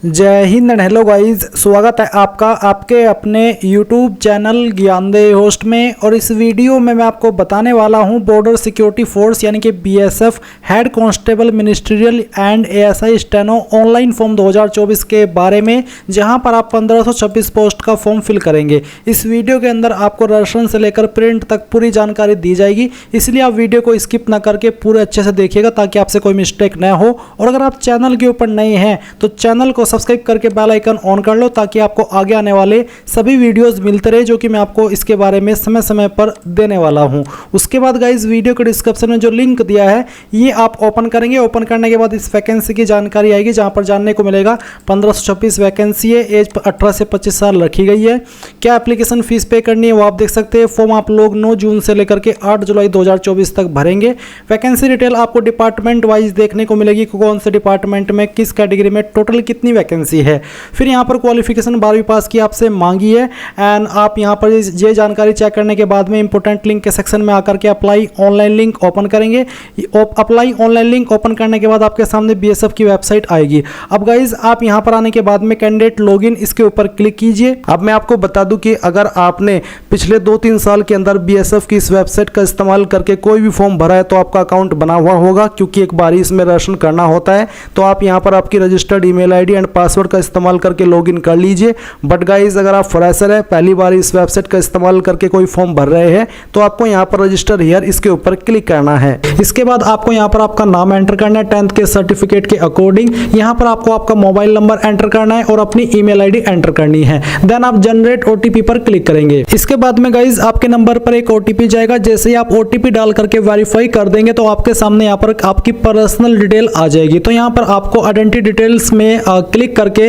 जय Hind and hello guys, स्वागत है आपका आपके अपने YouTube चैनल ज्ञानदेह होस्ट में। और इस वीडियो में मैं आपको बताने वाला हूं बॉर्डर सिक्योरिटी फोर्स यानी कि BSF head constable ministerial and ASI steno online form 2024 के बारे में, जहां पर आप 1526 पोस्ट का फॉर्म फिल करेंगे। इस वीडियो के अंदर आपको रेफरेंस से लेकर प्रिंट तक पूरी जानकारी दी जाएगी, इसलिए आप वीडियो को स्किप ना करके पूरे अच्छे से देखिएगा ताकि आपसे कोई मिस्टेक न हो। और अगर आप चैनल के ऊपर नए हैं तो चैनल को सब्सक्राइब करके बेल आइकन ऑन कर लो ताकि आपको आगे आने वाले सभी वीडियोस मिलते रहे जो कि मैं आपको इसके बारे में समय समय पर देने वाला हूं। उसके बाद गाइस वीडियो के डिस्क्रिप्शन में जो लिंक दिया है ये आप ओपन करेंगे। ओपन करने के बाद इस वैकेंसी की जानकारी आएगी जहां पर जानने को मिलेगा 1526 वैकेंसी है, एज 18 से 25 साल रखी गई है। क्या एप्लीकेशन फीस पे करनी है वो आप देख सकते हैं। फॉर्म आप लोग 9 जून से लेकर के 8 जुलाई 2024 तक भरेंगे। वैकेंसी डिटेल आपको डिपार्टमेंट वाइज देखने को मिलेगी, कौन से डिपार्टमेंट में किस कैटेगरी में टोटल कितनी वैकेंसी है। फिर यहाँ पर क्वालिफिकेशन 12वीं पास की आपसे मांगी है। एंड आप यहाँ पर ये जानकारी चेक करने के बाद में इंपोर्टेंट लिंक के सेक्शन में आकर के अप्लाई ऑनलाइन लिंक ओपन करेंगे। अप्लाई ऑनलाइन लिंक ओपन करने के बाद आपके सामने BSF की वेबसाइट आएगी। अब गाइज आप यहाँ पर आने के बाद में कैंडिडेट लॉगिन इसके ऊपर क्लिक कीजिए। अब मैं आपको बता दूं कि अगर आपने पिछले 2-3 साल के अंदर BSF की इस वेबसाइट का इस्तेमाल करके कोई भी फॉर्म भरा है तो आपका अकाउंट बना हुआ होगा, क्योंकि एक बार इसमें रजिस्ट्रेशन करना होता है। तो आप यहाँ पर आपकी registered email ID and password का इस्तेमाल करके लॉगिन कर लीजिए। बट गाइज अगर आप फ्रेशर है, पहली बार इस वेबसाइट का इस्तेमाल करके कोई फॉर्म भर रहे हैं तो आपको यहाँ पर रजिस्टर हियर इसके ऊपर क्लिक करना है। इसके बाद आपको यहाँ पर आपका नाम एंटर करना है 10th के सर्टिफिकेट के अकॉर्डिंग। यहाँ पर आपको आपका मोबाइल नंबर एंटर करना है और अपनी ईमेल आईडी एंटर करनी है। देन आप जनरेट OTP पर क्लिक करेंगे। इसके बाद में गाइज आपके नंबर पर एक OTP जाएगा। जैसे ही आप OTP डाल करके वेरीफाई कर देंगे तो आपके सामने यहाँ पर आपकी पर्सनल डिटेल आ जाएगी। तो यहाँ पर आपको आइडेंटिटी डिटेल्स में क्लिक करके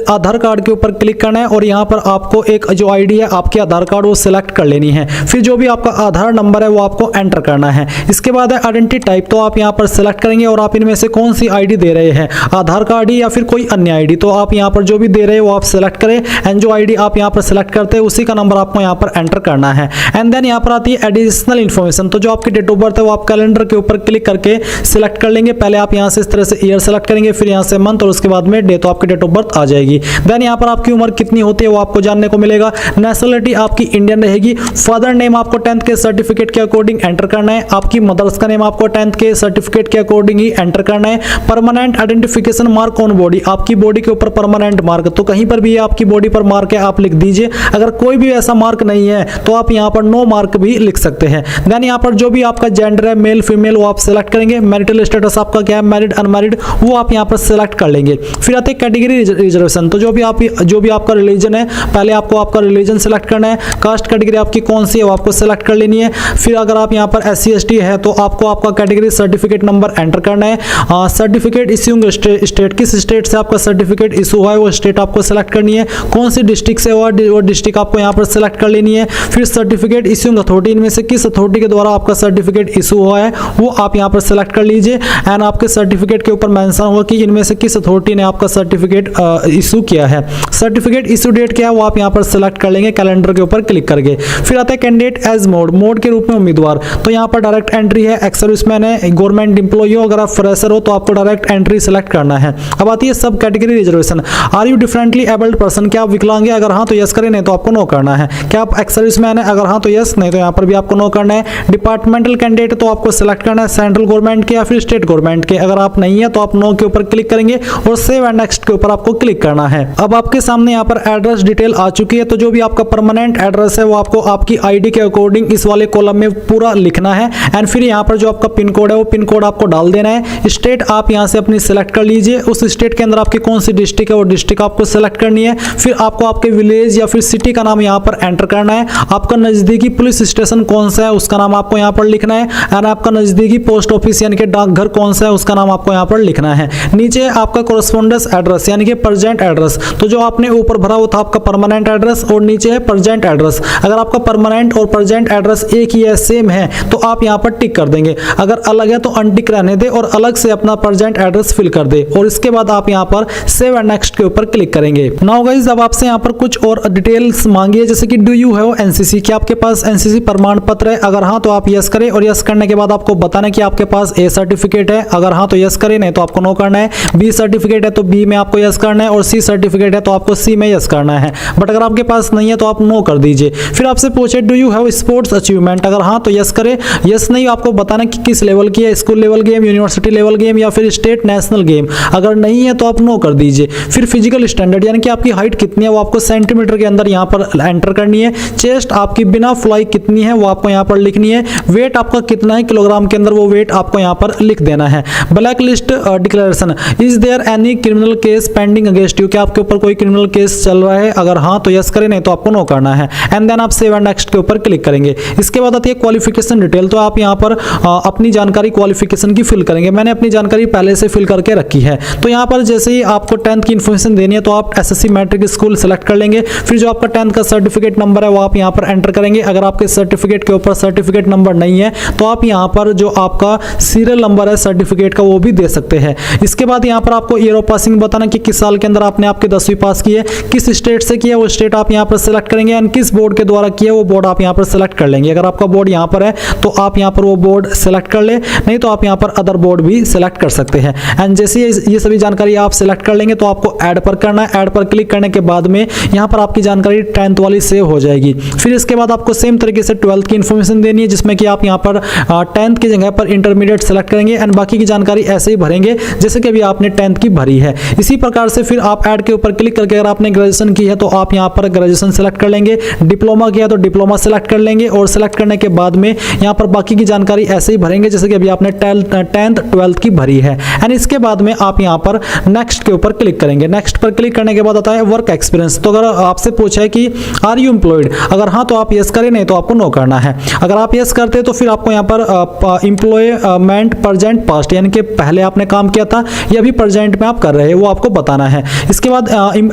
आधार कार्ड के ऊपर क्लिक करना है और यहाँ पर आपको एक जो आईडी है आपके आधार कार्ड वो सिलेक्ट कर लेनी है। फिर जो भी आपका आधार नंबर है वो आपको एंटर करना है। इसके बाद है आइडेंटिटी टाइप, तो आप यहाँ पर सिलेक्ट करेंगे और आप इनमें से कौन सी आईडी दे रहे हैं, आधार कार्ड या फिर कोई अन्य आईडी। तो आप यहाँ पर जो भी दे रहे हैं वो आप सिलेक्ट करें एंड जो आईडी आप यहाँ पर सिलेक्ट करते हैं उसी का नंबर आपको यहाँ पर एंटर करना है। एंड देन यहाँ पर आती है एडिशनल इन्फॉर्मेशन। तो जो आपकी डेट ऑफ बर्थ है वो आप कैलेंडर के ऊपर क्लिक करके सिलेक्ट कर लेंगे। पहले आप यहाँ से इस तरह से ईयर सेलेक्ट करेंगे, फिर यहाँ से मंथ और उसके बाद में डे, तो आपकी डेट ऑफ बर्थ आ जाएगी। देन यहाँ पर आपकी उम्र कितनी होती है वो आपको जानने को मिलेगा। नेशनलिटी आपकी इंडियन रहेगी। फादर नेम आपको 10th के सर्टिफिकेट के अकॉर्डिंग एंटर करना है। आपकी मदर्स का नेम आपको 10th के सर्टिफिकेट के अकॉर्डिंग ही एंटर करना है। Permanent identification mark on body, आपकी बॉडी के ऊपर परमानेंट मार्क, तो कहीं पर भी आपकी बॉडी पर मार्क है आप लिख दीजिए। अगर कोई भी ऐसा मार्क नहीं है तो आप यहाँ पर नो मार्क भी लिख सकते हैं। देन यहाँ पर जो भी आपका जेंडर है, मेल फीमेल, वो आप सिलेक्ट करेंगे। मैरिटल स्टेटस आपका क्या है, मैरिड अनमैरिड, वो आप यहाँ पर सिलेक्ट कर लेंगे। फिर आते हैं कैटेगरी रिजर्वेशन। तो जो भी आपका रिलीजन है, पहले आपको आपका रिलीजन सेलेक्ट करना है। कास्ट कैटेगरी आपकी कौन सी है वो आपको सेलेक्ट कर लेनी है। फिर अगर आप यहाँ पर SC ST है तो आपको आपका कैटेगरी सर्टिफिकेट नंबर एंटर करना है। सर्टिफिकेट इश्यूइंग स्टेट, किस स्टेट से आपका सर्टिफिकेट इशू हुआ है वो स्टेट आपको सेलेक्ट करनी है। कौन सी डिस्ट्रिक्ट से हुआ वो डिस्ट्रिक्ट आपको यहाँ पर सेलेक्ट कर लेनी है। फिर सर्टिफिकेट इश्यूइंग अथॉरिटी, इनमें से किस अथॉरिटी के द्वारा आपका सर्टिफिकेट इशू हुआ है वो आप यहाँ पर सेलेक्ट कर लीजिए। एंड आपके सर्टिफिकेट के ऊपर मेंशन होगा कि इनमें से किस अथॉरिटी ने आपका सर्टिफिकेट इशू किया है। सर्टिफिकेट इशू डेट क्या है वो आप यहाँ पर सेलेक्ट कर लेंगे, कैलेंडर के ऊपर क्लिक करके। फिर आता है कैंडिडेट एज मोड के रूप में उम्मीदवार। तो यहाँ पर डायरेक्ट एंट्री है, एक्स सर्विसमैन है, गवर्नमेंट एम्प्लॉई हो, अगर आप फ्रेशर हो तो आपको डायरेक्ट एंट्री सेलेक्ट करना है। अब आती है sub category reservation. Are you differently abled person, क्या आप विकलांग है, अगर हाँ तो यस करें, नहीं तो आपको नो करना है। क्या आप एक्स सर्विसमैन है, अगर हाँ तो यस, नहीं तो यहाँ पर भी आपको नो करना है। डिपार्टमेंटल कैंडिडेट तो आपको सिलेक्ट करना है सेंट्रल गवर्नमेंट के या फिर स्टेट गवर्नमेंट के, अगर आप नहीं है तो आप नो के ऊपर क्लिक करेंगे और सेव एंड नेक्स्ट के ऊपर आपको क्लिक करना है। अब आपके सामने यहाँ पर एड्रेस डिटेल आ चुकी है। तो जो भी आपका परमानेंट एड्रेस है वो आपको आपकी आईडी के अकॉर्डिंग इस वाले कॉलम में पूरा लिखना है। एंड फिर यहाँ पर जो आपका पिन कोड है वो पिन कोड आपको डाल देना है। स्टेट आप यहाँ से अपनी सिलेक्ट कर लीजिए, उस स्टेट के अंदर आपकी कौन सी डिस्ट्रिक्ट है वो डिस्ट्रिक्ट आपको सिलेक्ट करनी है। फिर आपको आपके विलेज या फिर सिटी का नाम यहाँ पर एंटर करना है। आपका नजदीकी पुलिस स्टेशन कौन सा है उसका नाम आपको यहाँ पर लिखना है। एंड आपका नजदीकी पोस्ट ऑफिस यानी कि डाकघर कौन सा है उसका नाम आपको यहाँ पर लिखना है। नीचे आपका कोरेस्पोंडेंस एड्रेस यानी कि प्रेजेंट एड्रेस, तो जो आपने ऊपर भरा वो था आपका परमानेंट एड्रेस और नीचे है प्रेजेंट एड्रेस। अगर आपका परमानेंट और प्रेजेंट एड्रेस एक ही है, सेम है, तो आप यहाँ पर टिक कर देंगे। अगर अलग है तो अनटिक रहने दे और अलग से अपना प्रेजेंट एड्रेस फिल कर दे। और इसके बाद आप यहाँ पर सेव एंड नेक्स्ट के ऊपर क्लिक करेंगे। नाउ गाइस अब आपसे यहाँ पर कुछ और डिटेल्स मांगी है, जैसे कि डू यू हैव NCC, क्या आपके पास NCC प्रमाण पत्र है, अगर हाँ तो आप यस करें और यस करने के बाद आपको बताना कि आपके पास A सर्टिफिकेट है, अगर हाँ तो यस करें, नहीं तो आपको नो करना है। B सर्टिफिकेट है तो B में आपको यस करना है और सी सर्टिफिकेट है तो आपको सी में यस करना है। बट अगर आपके पास नहीं है तो आप नो कर दीजिए। फिर आपसे पूछे do you have sports achievement, अगर हाँ तो यस करें, यस नहीं आपको बताना कि किस लेवल की है, school level game, university level game या फिर स्टेट नेशनल गेम। अगर नहीं है तो आप नो कर दीजिए। फिर फिजिकल स्टैंडर्ड यानी कि आपकी हाइट कितनी है वो आपको सेंटीमीटर के अंदर यहाँ पर एंटर करनी है। चेस्ट आपकी बिना फ्लाई कितनी है वो आपको यहाँ पर लिखनी है। वेट आपका कितना है किलोग्राम के अंदर वो वेट आपको यहाँ पर लिख देना है। Black list declaration, is there any criminal case pending against you, क्या आपके ऊपर कोई क्रिमिनल केस चल रहा है, अगर हाँ तो यस करें, नहीं तो आपको नो करना है। एंड देन आप सेव एंड नेक्स्ट के ऊपर क्लिक करेंगे। इसके बाद आती है क्वालिफिकेशन डिटेल, तो आप यहाँ पर अपनी जानकारी क्वालिफिकेशन की फिल करेंगे। मैंने अपनी जानकारी पहले से फिल करके रखी है। तो यहाँ पर जैसे ही आपको 10th की इन्फॉर्मेशन देनी है तो आप एसएससी मैट्रिक स्कूल सेलेक्ट कर लेंगे। फिर जो आपका 10th का सर्टिफिकेट नंबर है वो आप यहाँ पर एंटर करेंगे। अगर आपके सर्टिफिकेट के ऊपर सर्टिफिकेट नंबर नहीं है तो आप यहाँ पर जो आपका सीरियल नंबर है सर्टिफिकेट का वो भी दे सकते हैं। इसके बाद यहाँ पर आपको ईयर ऑफ पासिंग बताना कि किस साल के अंदर आपने आपके 10वीं पास की है, किस स्टेट से की है वो स्टेट आप यहाँ पर सेलेक्ट करेंगे, एंड किस बोर्ड के द्वारा किया वो बोर्ड आप यहाँ पर सेलेक्ट कर लेंगे। अगर आपका बोर्ड यहाँ पर है तो आप यहाँ पर वो बोर्ड सेलेक्ट कर ले, नहीं तो आप यहाँ पर अदर बोर्ड भी सेलेक्ट कर सकते हैं। एंड जैसे ये सभी जानकारी आप सेलेक्ट कर लेंगे तो आपको ऐड पर करना है। ऐड पर क्लिक करने के बाद में यहाँ पर आपकी जानकारी 10th वाली सेव हो जाएगी। फिर इसके बाद आपको सेम तरीके से 12th की इन्फॉर्मेशन देनी है, जिसमें कि आप यहाँ पर 10th की जगह पर इंटरमीडिएट सेलेक्ट करेंगे एंड बाकी की जानकारी ऐसे ही भरेंगे जैसे कि अभी आपने 10th की भरी है। इसी प्रकार से फिर आप ऐड के ऊपर क्लिक करके अगर आपने ग्रेजुएशन की है तो आप यहाँ पर ग्रेजुएशन सेलेक्ट कर लेंगे, डिप्लोमा किया तो डिप्लोमा सेलेक्ट कर लेंगे और सेलेक्ट करने के बाद में यहाँ पर बाकी की जानकारी ऐसे ही भरेंगे जैसे कि अभी आपने 10th 12th की भरी है। एंड इसके बाद में आप यहाँ पर नेक्स्ट के ऊपर क्लिक करेंगे। नेक्स्ट पर क्लिक करने के बाद आता है वर्क एक्सपीरियंस, तो अगर आपसे पूछा है कि आर यू एम्प्लॉयड, अगर हाँ तो आप यस करें, नहीं तो आपको नो करना है। अगर आप यस करते तो फिर आपको यहाँ पर एम्प्लॉयमेंट प्रेजेंट पास्ट यानी कि पहले आपने काम किया था या अभी प्रेजेंट में आप कर रहे हैं वो आपको बताना है। इसके बाद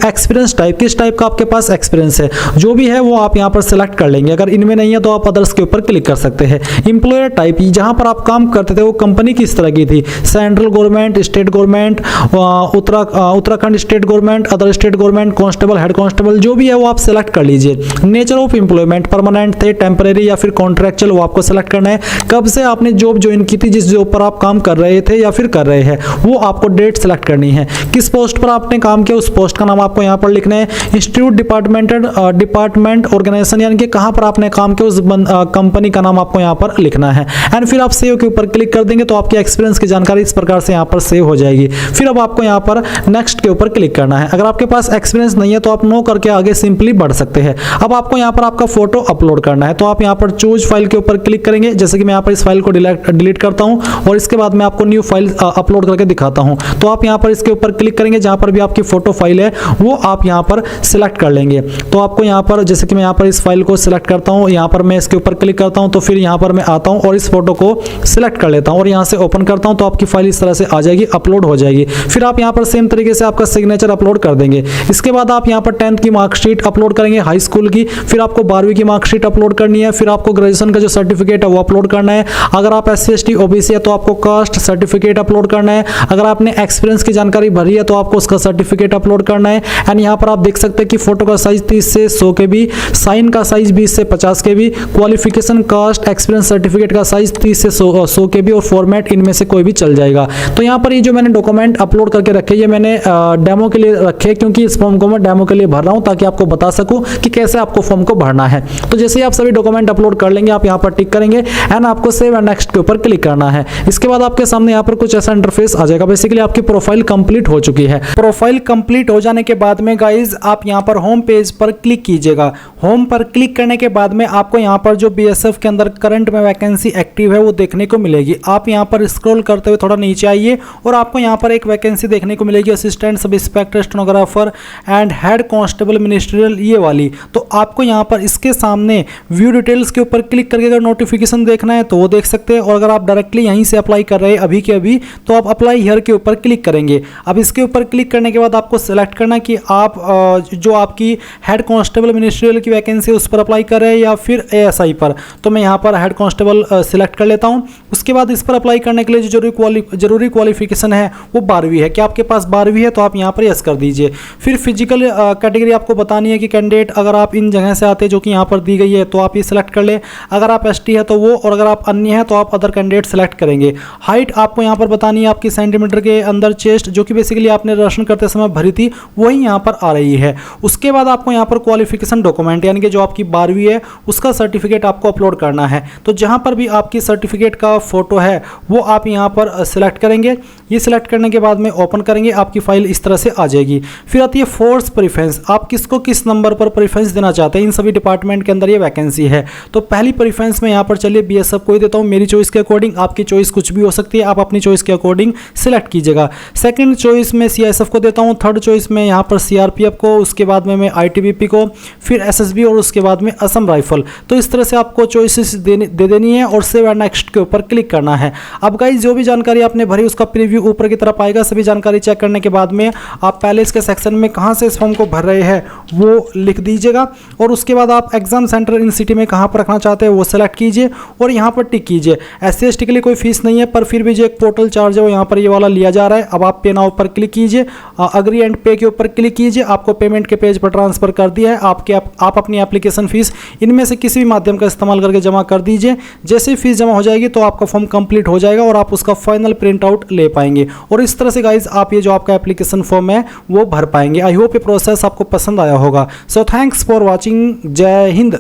एक्सपीरियंस टाइप, किस टाइप का आपके पास एक्सपीरियंस है जो भी है वो आप यहाँ पर सेलेक्ट कर लेंगे। अगर इनमें नहीं है तो आप अदर्स के ऊपर क्लिक कर सकते हैं। एम्प्लॉयर टाइप, जहां पर आप काम करते थे वो कंपनी किस तरह की थी, central government, state government, Uttarakhand state government, other state government, constable, head constable, जो भी है वो आप सेलेक्ट कर लीजिए। नेचर ऑफ एम्प्लॉयमेंट, परमानेंट थे, टेम्परेरी या फिर कॉन्ट्रैक्चुअल, वो आपको सेलेक्ट करना है। कब से आपने जॉब ज्वाइन की थी, जिस जॉब पर आप काम कर रहे थे या फिर कर रहे हैं वो आपको डेट सेलेक्ट करनी है। किस पोस्ट पर आपने काम किया उस पोस्ट का नाम आपको यहाँ पर लिखना है। इंस्टीट्यूट, डिपार्टमेंट, ऑर्गेनाइजेशन यानी कि कहां पर आपने काम किया उस कंपनी का नाम आपको यहाँ पर लिखना है। एंड फिर आप सेव के ऊपर क्लिक कर देंगे तो आपकी एक्सपीरियंस की जानकारी इस प्रकार से यहाँ पर सेव हो जाएगी। फिर अब आपको यहाँ पर नेक्स्ट के ऊपर क्लिक करना है। अगर आपके पास एक्सपीरियंस नहीं है तो आप नो करके आगे सिंपली बढ़ सकते हैं। अब आपको यहाँ पर आपका फोटो अपलोड करना है तो आप यहाँ पर चूज फाइल के ऊपर क्लिक करेंगे। जैसे कि मैं यहाँ पर इस फाइल को डिलीट करता हूँ और इसके बाद मैं आपको न्यू फाइल अपलोड करके दिखाता हूँ। तो आप यहाँ पर इसके ऊपर क्लिक करेंगे, जहाँ पर भी आपकी फोटो फाइल है वो आप यहाँ पर सिलेक्ट कर लेंगे। तो आपको यहाँ पर जैसे कि मैं यहाँ पर इस फाइल को सिलेक्ट करता हूँ, यहाँ पर मैं इसके ऊपर क्लिक करता हूँ तो फिर यहाँ पर मैं आता हूँ और इस फोटो को सिलेक्ट कर लेता हूँ और यहाँ से ओपन करता हूँ तो आपकी फाइल इस तरह से आ जाएगी, अपलोड हो जाएगी। फिर आप यहाँ पर सेम तरीके से आपका सिग्नेचर अपलोड कर देंगे। इसके बाद आप यहाँ पर 10th की मार्कशीट अपलोड करेंगे, हाई स्कूल की, फिर आपको 12वीं की मार्कशीट अपलोड करनी है, फिर आपको ग्रेजुएशन का जो सर्टिफिकेट है वो अपलोड करना है। अगर आप SC ST OBC है तो आपको कास्ट सर्टिफिकेट अपलोड करना है। अगर आपने एक्सपीरियंस की जानकारी भरी है तो आपको उसका सर्टिफिकेट अपलोड करना है। एंड यहाँ पर आप देख सकते हैं कि फोटो का साइज 30 से 100 KB, साइन का साइज 20 से 50 KB, qualification, caste, experience certificate का साइज 30 से 100 KB और फॉर्मेट इनमें से कोई भी चल जाएगा। तो यहाँ पर ये जो मैंने डॉक्यूमेंट अपलोड करके रखे ये मैंने डेमो के लिए रखे, क्योंकि इस फॉर्म को मैं डेमो के लिए भर रहा हूँ ताकि आपको बता सकूँ कि कैसे आपको फॉर्म को भरना है। तो जैसे ही आप सभी डॉक्यूमेंट अपलोड कर लेंगे आप यहाँ पर टिक करेंगे एंड आपको सेव एंड नेक्स्ट के ऊपर क्लिक करना है। इसके बाद आपके सामने यहाँ पर कुछ ऐसा इंटरफेस आ जाएगा। बेसिकली आपकी प्रोफाइल कंप्लीट हो चुकी है। प्रोफाइल कंप्लीट हो जाने के बाद में गाइज आप यहाँ पर होम पेज पर क्लिक कीजिएगा। होम पर क्लिक करने के बाद में आपको यहाँ पर जो BSF के अंदर करंट में वैकेंसी एक्टिव है वो देखने को मिलेगी। आप यहाँ पर स्क्रॉल करते हुए थोड़ा नीचे आइए और आपको यहाँ पर एक वैकेंसी देखने को मिलेगी, assistant sub inspector, stenographer and head constable ministerial, ये वाली। तो आपको यहाँ पर इसके सामने व्यू डिटेल्स के ऊपर क्लिक करके अगर नोटिफिकेशन देखना है तो वो देख सकते हैं, और अगर आप डायरेक्टली यहीं से अप्लाई कर रहे हैं अभी के अभी तो आप अप्लाई हियर के ऊपर क्लिक करेंगे। अब इसके ऊपर क्लिक करने के बाद आपको सेलेक्ट करना कि आप जो आपकी हेड कांस्टेबल मिनिस्ट्रियल की वैकेंसी है उस पर अप्लाई कर रहे हैं या फिर ASI पर। तो मैं यहाँ पर हेड कांस्टेबल सिलेक्ट कर लेता हूँ। उसके बाद इस पर अप्लाई करने के लिए जो जरूरी क्वालिफिकेशन है वो 12वीं है। क्या आपके पास 12वीं है तो आप यहाँ पर यस कर दीजिए। फिर फिजिकल कैटेगरी आपको बतानी है कि कैंडिडेट अगर आप इन जगह से आते हैं जो कि यहाँ पर दी गई है तो आप ये सिलेक्ट कर ले। अगर आप ST है तो वो, और अगर आप अन्य है तो आप अदर कैंडिडेट सेलेक्ट करेंगे। हाइट आपको यहाँ पर बतानी है आपकी सेंटीमीटर के अंदर, चेस्ट जो कि बेसिकली लिए आपने रजिस्ट्रेशन करते समय भरी थी वही यहाँ पर आ रही है। उसके बाद आपको यहाँ पर क्वालिफिकेशन डॉक्यूमेंट यानी कि जो आपकी 12वीं है उसका सर्टिफिकेट आपको अपलोड करना है। तो जहाँ पर भी आपकी सर्टिफिकेट का फोटो है वो आप यहाँ पर सिलेक्ट करेंगे। ये सिलेक्ट करने के बाद में ओपन करेंगे, आपकी फाइल इस तरह से आ जाएगी। फिर आती है फोर्स प्रेफरेंस, आप किसको किस नंबर पर प्रेफरेंस देना चाहते हैं। इन सभी डिपार्टमेंट के अंदर ये वैकेंसी है। तो पहली प्रेफरेंस में यहाँ पर चलिए बीएसएफ को ही देता हूँ, मेरी चॉइस के अकॉर्डिंग। आपकी चॉइस कुछ भी हो सकती है, आप अपनी चॉइस के अकॉर्डिंग सिलेक्ट कीजिएगा। सेकंड चॉइस में सीआईएसएफ को देता हूँ, थर्ड चॉइस में यहाँ पर सीआरपीएफ को, उसके बाद में मैं आईटीबीपी को, फिर एसएसबी और उसके बाद में असम राइफल। तो इस तरह से आपको चॉइसेस दे देनी है और सेव एंड नेक्स्ट के ऊपर क्लिक करना है। अब गाइस जो भी जानकारी आपने भरी उसका प्रीव्यू ऊपर की तरफ आएगा। सभी जानकारी चेक करने के बाद में आप पहले इसके सेक्शन में कहाँ से इस फॉर्म को भर रहे हैं वो लिख दीजिएगा और उसके बाद आप एग्जाम सेंटर इन सिटी में कहाँ पर रखना चाहते हैं वो सेलेक्ट कीजिए और यहाँ पर टिक कीजिए। SC/ST के लिए कोई फीस नहीं है, पर फिर भी जो एक पोर्टल चार्ज है वो यहाँ पर ये वाला लिया जा रहा है। अब आप पे नाउ पर क्लिक कीजिए, अग्री एंड पे के ऊपर क्लिक कीजिए। आपको पेमेंट के पेज पर ट्रांसफर कर दिया है। आप अपनी एप्लीकेशन फीस इनमें से किसी भी माध्यम का इस्तेमाल करके जमा कर दीजिए। जैसे ही फीस जमा हो जाएगी तो आपका फॉर्म कंप्लीट हो जाएगा और आप उसका फाइनल प्रिंट आउट ले पाएंगे। और इस तरह से गाइज आप ये जो आपका एप्लीकेशन फॉर्म है वो भर पाएंगे। आई होप ये प्रोसेस आपको पसंद आया होगा। So thanks for watching. जय हिंद।